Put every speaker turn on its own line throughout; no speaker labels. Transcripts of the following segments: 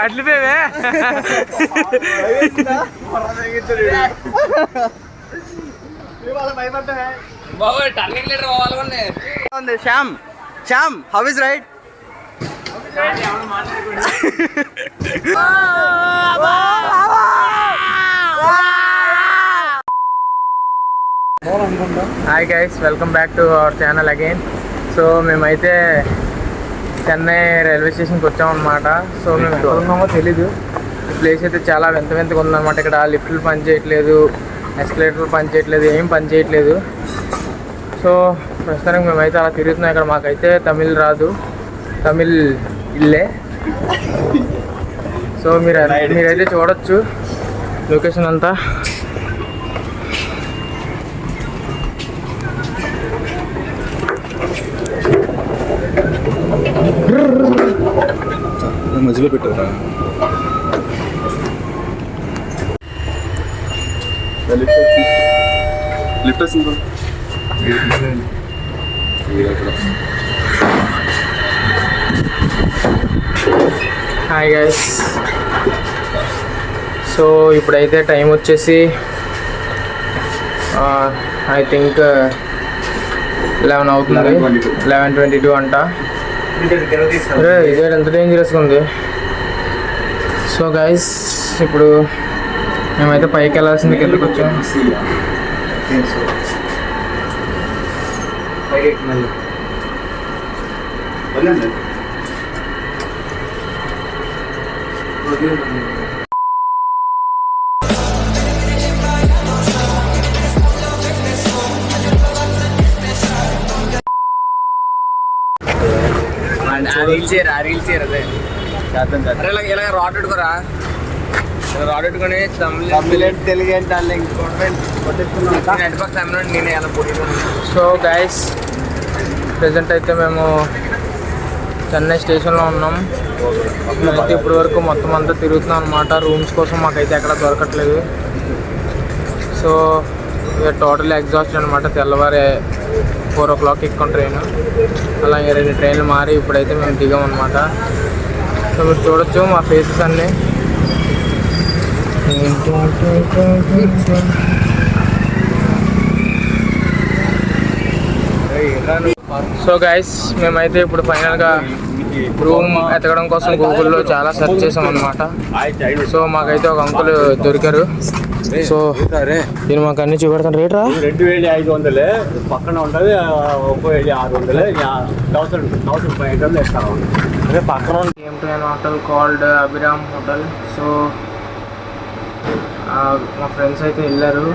అట్లిపోయావే
Shyam Shyam how is right
hi guys, welcome back to our channel again. So మేమైతే Chennai railway స్టేషన్కి వచ్చామన్నమాట. So మేము ఎక్కడ ఉన్నామో తెలీదు. ఈ ప్లేస్ అయితే చాలా వింతగా ఉందన్నమాట. ఇక్కడ లిఫ్ట్లు పనిచేయట్లేదు, ఎస్కలేటర్లు పనిచేయట్లేదు, ఏం పనిచేయట్లేదు. సో ప్రస్తుతానికి మేమైతే అలా తిరుగుతున్నాం. ఇక్కడ మాకైతే తమిళ్ రాదు, తమిళ్ ఇల్లే. సో మీరైతే చూడొచ్చు లొకేషన్ అంతా.
మధ్యలో పెట్టారా లిఫ్ట్
హాయ్ గైస్, సో ఇప్పుడైతే టైం వచ్చేసి ఐ థింక్ 11 అవుతుంది, 11:22 అంట. ఇదే ఎంత డేంజరస్గా ఉంది. సో గైస్, ఇప్పుడు మేమైతే పైకి వెళ్ళాల్సింది, కిందకి వచ్చాం. ఇలా రాడ్ పెట్టుకోరా, రాడ్ పెట్టుకొని తెలుగు నేనే ఎలా పోటీ. సో గైస్, ప్రజెంట్ అయితే మేము చెన్నై స్టేషన్లో ఉన్నాం. మేమైతే ఇప్పటి వరకు మొత్తం అంతా తిరుగుతున్నాం అన్నమాట. రూమ్స్ కోసం మాకైతే ఎక్కడ దొరకట్లేదు. సో టోటల్ ఎగ్జాస్ట్ అనమాట. తెల్లవారే 4 o'clock ఎక్కువ ట్రైన్, అలాగే 2 ట్రైన్లు మారి ఇప్పుడైతే మేము దిగామన్నమాట. సో మీరు చూడొచ్చు మా ఫేసెస్ అన్నీ. సో గైస్, మేమైతే ఇప్పుడు ఫైనల్గా రూమ్ ఎతకడం కోసం గూగుల్లో చాలా సెర్చ్ చేసాం అనమాట. సో మాకైతే ఒక అంకుల్ దొరికారు. సో నేను మాకు అన్ని చూపెడతాను. రేట్ రా
2,500 పక్కన ఉంటుంది, 1,600 1,500 ఇస్తాను. అదే పక్కన
hotel called Abhiram hotel. So మా ఫ్రెండ్స్ అయితే వెళ్ళారు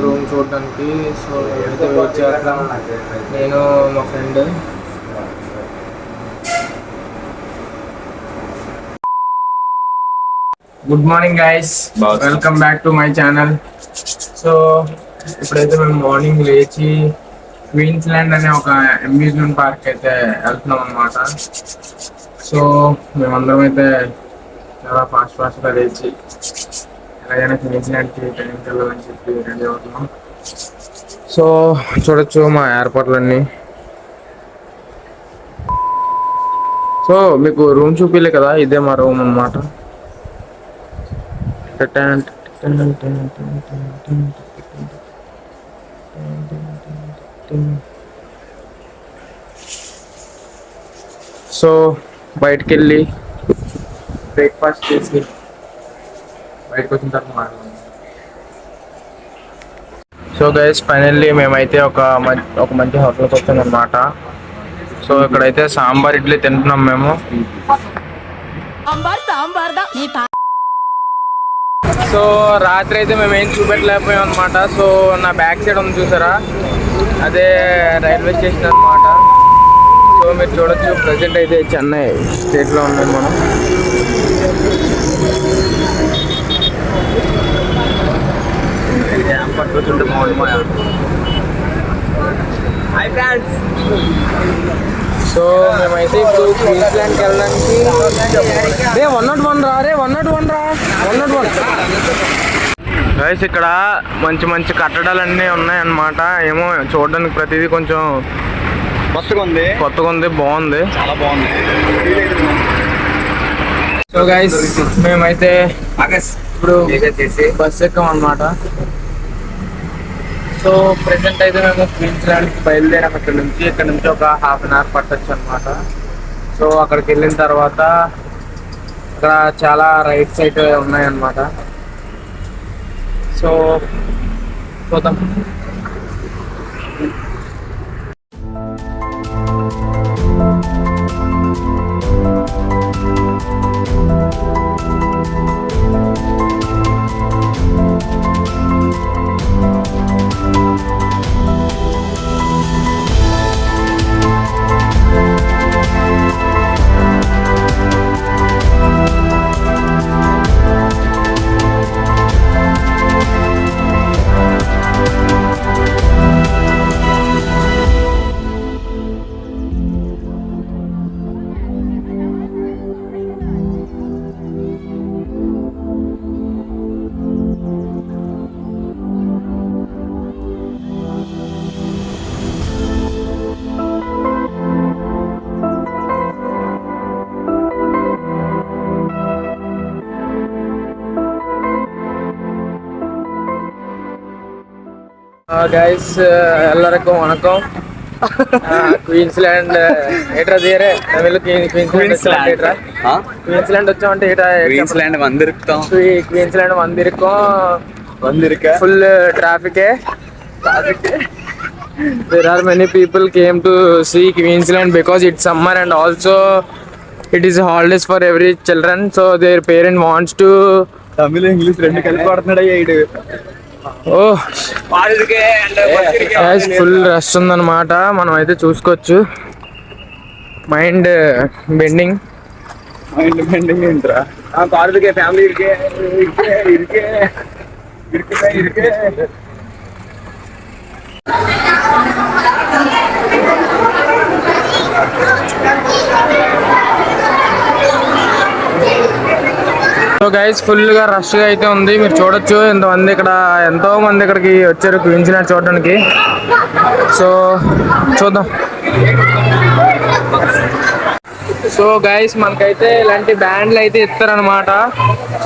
రూమ్ చూడడానికి. సో అయితే వెయిట్ చేద్దాం, నేను మా friend. Good morning guys, welcome back to my channel. So ఇప్పుడైతే మేము మార్నింగ్ లేచి క్వీన్స్లాండ్ అనే ఒక అమ్యూజ్మెంట్ పార్క్ అయితే వెళ్తున్నాం అన్నమాట. సో మేమందరం అయితే చాలా ఫాస్ట్గా లేచి ఎలాగైనా క్వీన్స్లాండ్కి ట్రైన్కి వెళ్ళాలని చెప్పి రెడీ అవుతున్నాం. సో చూడొచ్చు మా ఏర్పాట్లన్నీ. సో మీకు రూమ్ చూపిలే కదా, ఇదే మా రూమ్ అన్నమాట. సో బయటికి వెళ్ళి బ్రేక్ఫాస్ట్ చేసి బయటకు వచ్చిన తర్వాత మాట్లాడదాం. సో గైస్, ఫైనల్లీ మేమైతే ఒక మంచి హోటల్కి వచ్చాం అన్నమాట. సో ఇక్కడైతే సాంబార్ ఇడ్లీ తింటున్నాం మేము. సో రాత్రి అయితే మేము ఏం చూపెట్టలేకపోయాం అనమాట. సో నా బ్యాక్ సైడ్ ఉంది చూసారా, అదే రైల్వే స్టేషన్ అనమాట. సో మీరు చూడొచ్చు, ప్రజెంట్ అయితే చెన్నై స్టేట్లో ఉన్నాం మనం. పట్టుకుంటే బాగుంది. హాయ్ ఫ్రెండ్స్, సో మేమైతే ఇప్పుడు క్వీన్స్లాండ్కి వెళ్ళడానికి 101 రా, 101 గైస్. ఇక్కడ మంచి కట్టడాలన్నీ ఉన్నాయన్నమాట. ఏమో చూడడానికి ప్రతిదీ కొంచెం
కొత్తగా ఉంది, బాగుంది,
చాలా బాగుంది.
సో గైస్ మేమైతే ఇప్పుడు బస్ ఎక్కాం అన్నమాట. సో ప్రెసెంట్ అయితే మేము క్వీన్స్లాండ్కి బయలుదేరాము. ఇక్కడ నుంచి ఒక ½ అన్ అవర్ పట్టచ్చు అనమాట. సో అక్కడికి వెళ్ళిన తర్వాత అక్కడ చాలా రైడ్స్ అయితే ఉన్నాయన్నమాట. సో చూద్దాం. ಗೈಸ್ ಎಲ್ಲರಿಗೂ ವಣಕಂ. క్వీన్స్లాండ్ ఏట్రా తీరే తమిళ క్వీన్స్లాండ్ వచ్చామంటే
క్వీన్స్లాండ్
క్వీన్స్లాండ్ ఫుల్ ట్రాఫికే. There are many people came to see Queensland because it's summer and also it is holidays for every children, so their parent wants to
Tamil English రెండు కలిపి పడుతున్నాడు.
Full rush ఉందన్నమాట. మనం అయితే చూసుకోవచ్చు. Mind bending
ఏంట్రా పార్వతికే family ఇరికే
so guys full గా rush గా అయితే ఉంది. మీరు చూడొచ్చు ఎంతో మంది ఇక్కడికి వచ్చారు క్వీన్స్లాండ్ చూడడానికి. సో చూద్దాం. సో గైస్ మనకైతే ఇలాంటి బ్యాండ్లు అయితే ఇస్తారనమాట.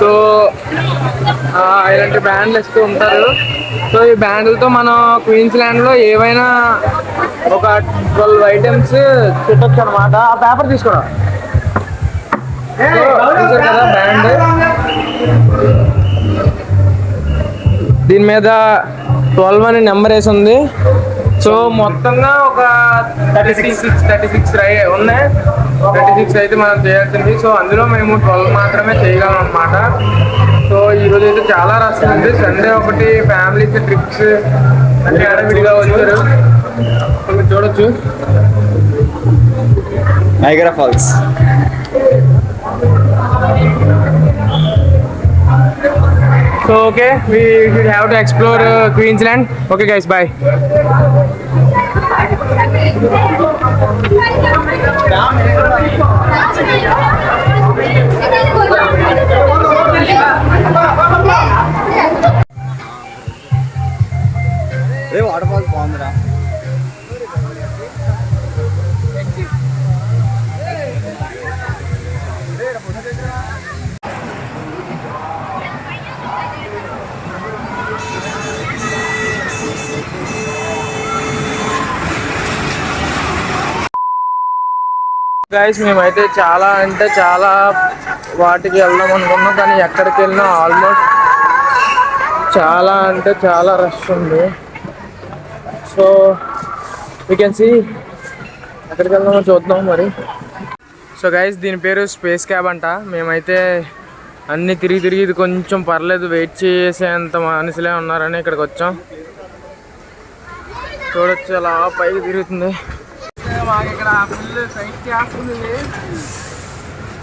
సో ఇలాంటి బ్యాండ్లు ఇస్తూ ఉంటారు. సో ఈ బ్యాండ్లతో మనం క్వీన్స్లాండ్ లో ఏవైనా ఒక 12 ఐటమ్స్ పెట్టచ్చు అనమాట. ఆ పేపర్ తీసుకోవడం కదా బ్యాండ్. దీని మీద 12 అని నెంబర్ వేసి ఉంది. సో మొత్తంగా ఒక 36 ఉన్నాయి. 36 అయితే మనం చేయాల్సింది. సో అందులో మేము 12 మాత్రమే చేయగలం అనమాట. సో ఈరోజు అయితే చాలా రష్ ఉంది. సండే ఒకటి ఫ్యామిలీస్ ట్రిప్స్ అన్ని అడవిడిగా వచ్చారు. మీరు చూడొచ్చు
Niagara falls.
So okay, we should have to explore Queensland. Okay guys, bye.
Water falls బాగుందిరా.
గైస్ మేమైతే చాలా వాటికి వెళ్దాం అనుకున్నాం, కానీ ఎక్కడికి వెళ్ళినా ఆల్మోస్ట్ చాలా రష్ ఉంది. సో వీ కెన్ సీ ఎక్కడికి వెళ్దామో చూద్దాం మరి. సో గైస్ దీని పేరు స్పేస్ క్యాబ్ అంట. మేమైతే అన్నీ తిరిగి ఇది కొంచెం పర్లేదు వెయిట్ చేసేంత మనుషులే ఉన్నారని ఇక్కడికి వచ్చాం. చూడొచ్చు అలా పైకి తిరుగుతుంది. మాకు ఇక్కడ ఫుల్ సైట్ చేస్తుంది.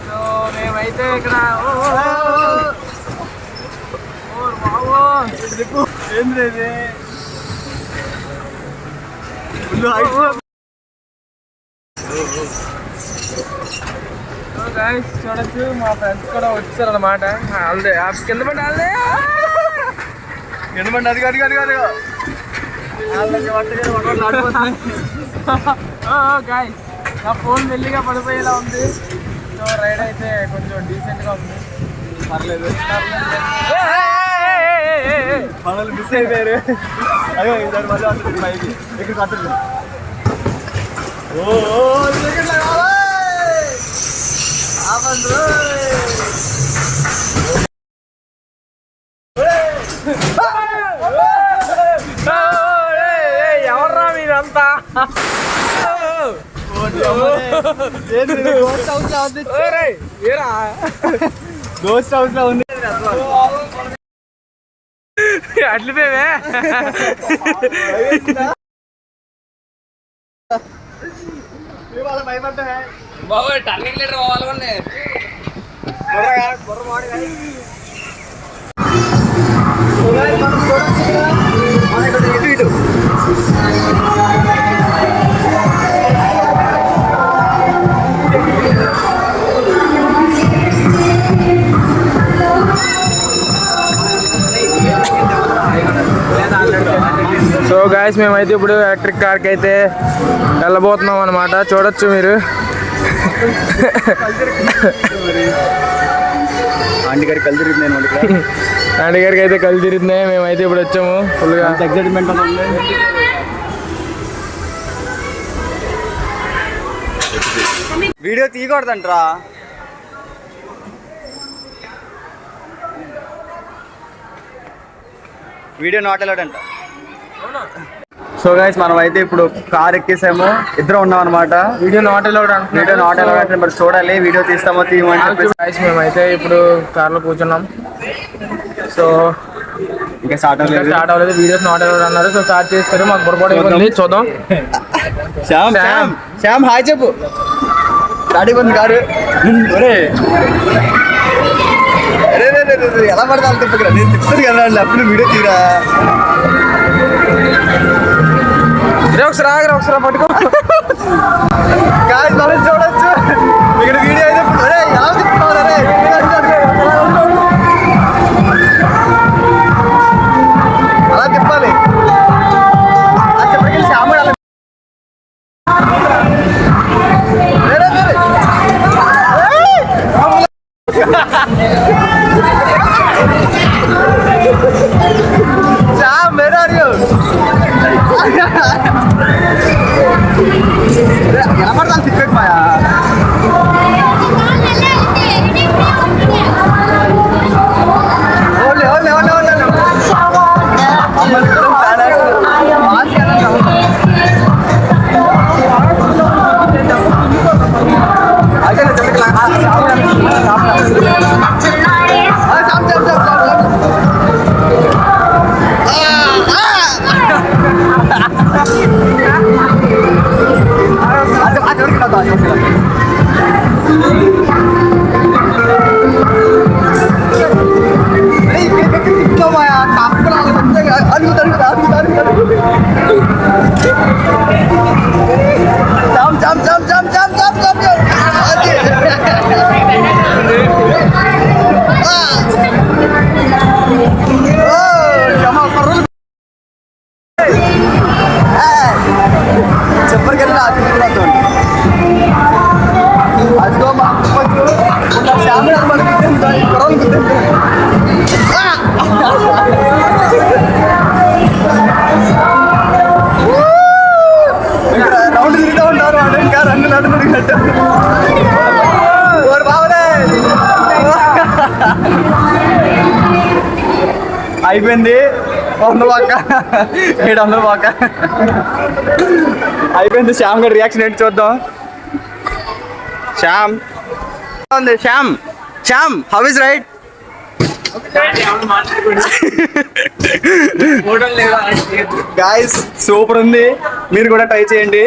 సో మేమైతే ఇక్కడ చూడొచ్చు మా ఫ్రెండ్స్ కూడా వచ్చారు అనమాట. కింద పడి అది గాయస్ నా ఫోన్ మెల్లిగా పడిపోయేలా ఉంది. సో రైడ్ అయితే కొంచెం డీసెంట్గా ఉంది, పర్లేదు.
మనల్ని మిస్ అయిపోయారు. అయ్యో ఈసారి మళ్ళీ వస్తుంది పైకి ఇక్కడ కట్టుంది.
ఎవర్రా మీరంతా?
గోస్ట్ హౌస్ లో ఉంది.
అట్లిపోయావే. బాబు టర్నింగ్ లీటర్ పోవాలండి. సో గాయస్ మేమైతే ఇప్పుడు ఎలక్ట్రిక్ కార్కి అయితే వెళ్ళబోతున్నాం అనమాట. చూడొచ్చు మీరు.
ఆంటీ గారికి కలిసి తిరిగింది.
ఆంటీ గారికి అయితే కలిసి తిరుగుతున్నాయి. మేమైతే ఇప్పుడు వచ్చాము ఫుల్గా
ఎక్సైట్మెంట్ ఉంది. వీడియో తీయకూడదంటరా. వీడియో నాట్ అలౌడ్ అంట. సో గైస్ మనం అయితే ఇప్పుడు కార్ ఎక్కేసాము, ఇద్దరు ఉన్నాం అనమాట.
వీడియో నాట్ అలౌడ్ అంటే
వీడియో నాట్ అలౌడ్ అంటే మరి చూడాలి వీడియో తీస్తామో తీయమని చెప్పేసి.
గాయస్ మేమైతే ఇప్పుడు కార్లో కూర్చున్నాం. సో
ఇంకా స్టార్ట్
అవ్వలేదు. వీడియోస్ నాట్ అలౌడ్ అన్నారు. సో స్టార్ట్ చేస్తారు. మాకు పొరపాటు అయిపోయింది. చూద్దాం.
శ్యామ్ హాయ్ చెప్పు. స్టార్ట్ అయిపోయింది కారు. ఎలా పడతా తిప్పకరా, నేను తిప్పుతుంది కదా అప్పుడు వీడియో తీరా.
ఒకసారి పట్టుకో.
గాయస్ మనం చూడొచ్చు ఇక్కడ వీడియో అయితే. ఎలా తిప్పుతావు రే? అలా తిప్పాలి. చెప్పడానికి శ్యామ శ్యామ్ వేరే ఆడియో ఎలా పడతాను తిప్పేకి మాయా. ఓన్లీ ఓన్లీ ఓన్లీ ఓన్లీ చెప్పరికెళ్ళి అదిగో మా శ్యామ రౌండ్ తిరుగుతూ ఉంటారు. అంటే ఇంకా రెండు నడుపుడినట్టు బాబులే అయిపోయింది. 100 పక్క 700 పక్క అయిపోయింది. శ్యామ్ గారి రియాక్షన్ ఏంటి చూద్దాం. Shyam Shyam how is right? Guys super ఉంది. మీరు కూడా ట్రై చేయండి.